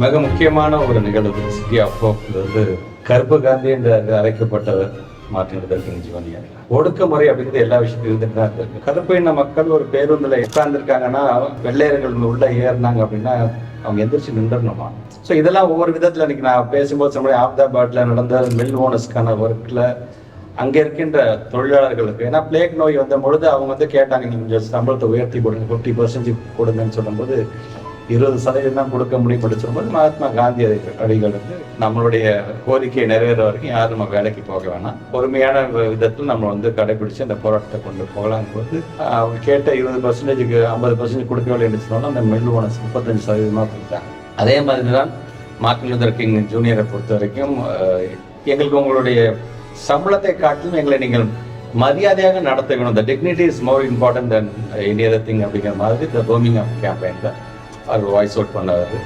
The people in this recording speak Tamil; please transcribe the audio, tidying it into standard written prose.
மிக முக்கியமான ஒரு நிகழ்வு சிட்டி ஆஃப் ஹோப்ங்கிறது கருப்பு காந்தி என்று அழைக்கப்பட்டவர் மார்ட்டின் லூதர் கிங் ஜூனியர். ஒடுக்குமுறை அப்படிங்கிறது எல்லா விஷயத்தையும் இருந்துட்டு தான் இருக்கு. கருப்பு இன மக்கள் ஒரு பேருந்துல உட்கார்ந்துருக்காங்கன்னா வெள்ளையர்கள் உள்ள ஏறினாங்க அப்படின்னா அவங்க எந்திரிச்சு நின்றுடணுமா? ஸோ இதெல்லாம் ஒவ்வொரு விதத்தில் இன்னைக்கு நான் பேசும்போது சொன்ன அகமதாபாத்ல நடந்த மில் ஓனர்ஸ்க்கான ஒர்க்கில் அங்கே இருக்கின்ற தொழிலாளர்களுக்கு, ஏன்னா பிளேக் நோய் வந்த பொழுது அவங்க கேட்டாங்க, நீங்கள் கொஞ்சம் சம்பளத்தை உயர்த்தி கொடுங்க, 50% கொடுங்கன்னு சொல்லும்போது 20% தான் கொடுக்க முடியும் சொல்லும்போது மகாத்மா காந்தி அடிகள் நம்மளுடைய கோரிக்கையை நிறைவேற வரைக்கும் யாரும் நம்ம வேலைக்கு போக வேணாம், பொறுமையான விதத்தில் நம்ம கடைபிடிச்சு அந்த போராட்டத்தை கொண்டு போகலாம் போது அவங்க கேட்ட 20%க்கு 50% கொடுக்கவில்லை என்று சொன்னாலும் அந்த மில் ஓனர்ஸ் 35% கொடுத்தாங்க. அதே மாதிரி தான் மார்ட்டின் லூதர் கிங் ஜூனியரை பொறுத்த வரைக்கும் எங்களுக்கு உங்களுடைய சம்பளத்தை காட்டிலும் எங்களை நீங்கள் மரியாதையாக நடத்த வேணும், the dignity is more important than any other thing அப்படிங்கிற மாதிரி இந்த ரோமிங் அப் கேம்பெயின்ல அவர் வாய்ஸ் அவுட் பண்ணாரு.